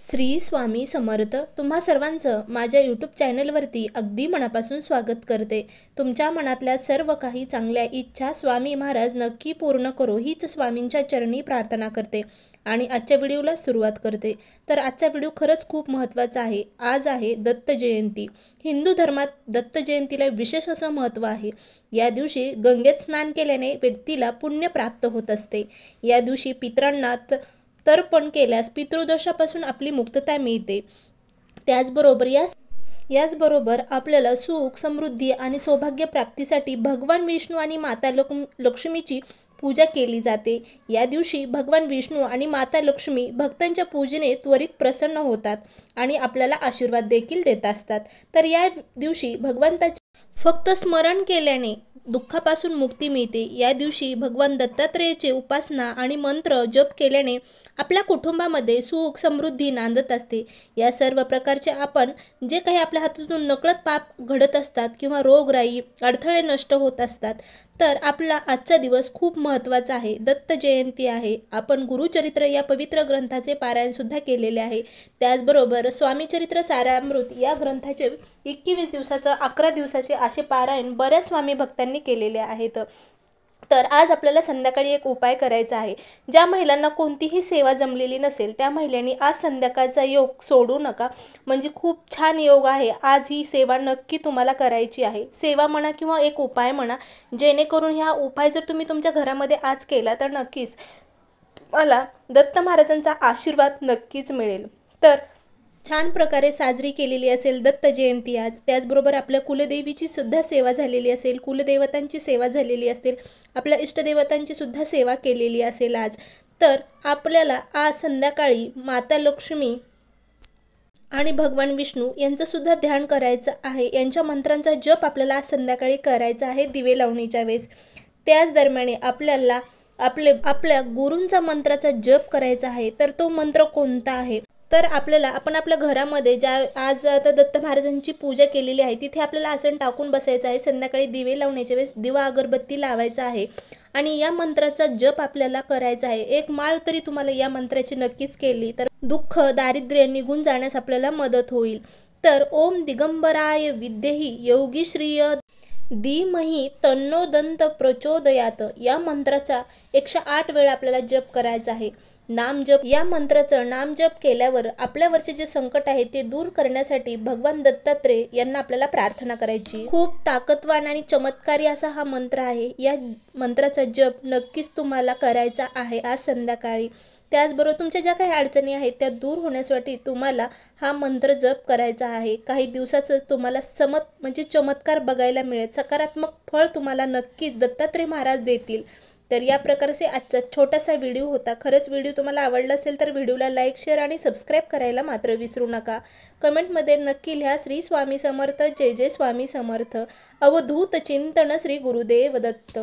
श्री स्वामी समर्थ. तुम्हा सर्वांचं माझ्या यूट्यूब चॅनलवरती अगदी मनापासून स्वागत करते. तुमच्या मनातल्या सर्व काही चांगल्या इच्छा स्वामी महाराज नक्की पूर्ण करो हीच स्वामींच्या चरणी प्रार्थना करते आणि आजच्या व्हिडिओला सुरुवात करते. तर आजचा व्हिडिओ खरंच खूप महत्त्वाचा आहे. आज आहे दत्त जयंती. हिंदू धर्मात दत्त जयंतीला विशेष असं महत्त्व आहे. या दिवशी गंगेत स्नान केल्याने व्यक्तीला पुण्य प्राप्त होत असते. या दिवशी पितरांना तर्पण केल्यास पितृदोषापासून आपली मुक्तता मिळते. याचबरोबर आपल्याला सुख, समृद्धी आणि सौभाग्य प्राप्तीसाठी भगवान विष्णू आणि माता लक्ष्मीची पूजा केली जाते. या दिवशी भगवान विष्णू आणि माता लक्ष्मी भक्तांच्या पूजेने त्वरित प्रसन्न होतात आणि आपल्याला आशीर्वाद देखील देत असतात. तर या दिवशी भगवंताचे फक्त स्मरण केल्याने दुःखापासून मुक्ती मिळते. या दिवशी भगवान दत्तात्रेयाची उपासना आणि मंत्र जप केल्याने आपल्या कुटुंबामध्ये सुख, समृद्धी नांदत असते. या सर्व प्रकारचे आपण जे काही आपल्या हातातून नकळत पाप घडत असतात किंवा रोगराई, अडथळे नष्ट होत असतात. तर आपला आजचा दिवस खूप महत्त्वाचा आहे. दत्त जयंती आहे. आपण गुरुचरित्र या पवित्र ग्रंथाचे पारायणसुद्धा केलेले आहे. त्याचबरोबर स्वामीचरित्र सारामृत या ग्रंथाचे 21 दिवसाचं 11 दिवसाचे असे पारायण बऱ्याच स्वामी भक्तांनी केलेले आहेत. तर आज आपल्याला संध्याकाळी एक उपाय करायचा आहे. ज्या महिलांना कोणतीही सेवा जमलेली नसेल त्या महिलांनी आज संध्याकाळचा योग सोडू नका. म्हणजे खूप छान योग आहे. आज ही सेवा नक्की तुम्हाला करायची आहे. सेवा म्हणा किंवा एक उपाय म्हणा, जेणेकरून ह्या उपाय जर तुम्ही तुमच्या घरामध्ये आज केला तर नक्कीच तुम्हाला दत्त महाराजांचा आशीर्वाद नक्कीच मिळेल. तर छान प्रकारे साजरी केलेली असेल दत्त जयंती आज. त्याचबरोबर आपल्या कुलदेवीची सुद्धा सेवा झालेली असेल, कुलदेवतांची सेवा झालेली असेल, आपल्या इष्टदेवतांची सुद्धा सेवा केलेली असेल आज. तर आपल्याला आज संध्याकाळी माता लक्ष्मी आणि भगवान विष्णू यांचं सुद्धा ध्यान करायचं आहे. यांच्या मंत्रांचा जप आपल्याला आज संध्याकाळी करायचा आहे दिवे लावणीच्या वेळेस. त्याच दरम्यान आपल्याला आपल्या गुरूंचा मंत्राचा जप करायचा आहे. तर तो मंत्र कोणता आहे? तर आपण आपल्या घरामध्ये आज आता दत्त महाराजांची पूजा केलेली आहे तिथे आपल्याला आसन टाकून बसायचं आहे. संध्याकाळी दिवे लावण्याच्या वेळेस दिवा अगरबत्ती लावायचा आहे आणि या मंत्राचा जप आपल्याला करायचा आहे. एक माळ तरी तुम्हाला या मंत्राची नक्कीच केली तर दुःख, दारिद्र्य निघून जाण्यास आपल्याला मदत होईल. तर ओम दिगंबराय विद्येहि योगी श्रिय धीमहि तन्नो दंत प्रचोदयात या मंत्राचा 108 वेळा आपल्याला जप करायचा आहे. नामजप या मंत्राचं नामजप केल्यावर आपल्यावरचे जे संकट आहे ते दूर करण्यासाठी भगवान दत्तात्रेय यांना आपल्याला प्रार्थना करायची. खूप ताकदवान आणि चमत्कारी असा हा मंत्र आहे. या मंत्राचा जप नक्कीच तुम्हाला करायचा आहे आज संध्याकाळी. त्याचबरोबर तुमच्या ज्या काही अडचणी आहेत त्या दूर होण्यासाठी तुम्हाला हा मंत्र जप करायचा आहे. काही दिवसातच तुम्हाला म्हणजे चमत्कार बघायला मिळेल. सकारात्मक फळ तुम्हाला नक्कीच दत्तात्रेय महाराज देतील. तर या प्रकारचे आजचा छोटासा व्हिडिओ होता. खरंच व्हिडिओ तुम्हाला आवडला असेल तर व्हिडिओला लाईक, शेअर आणि सबस्क्राईब करायला मात्र विसरू नका. कमेंटमध्ये नक्की लिहा श्री स्वामी समर्थ, जय जय स्वामी समर्थ. अवधूत चिंतन श्री गुरुदेव दत्त.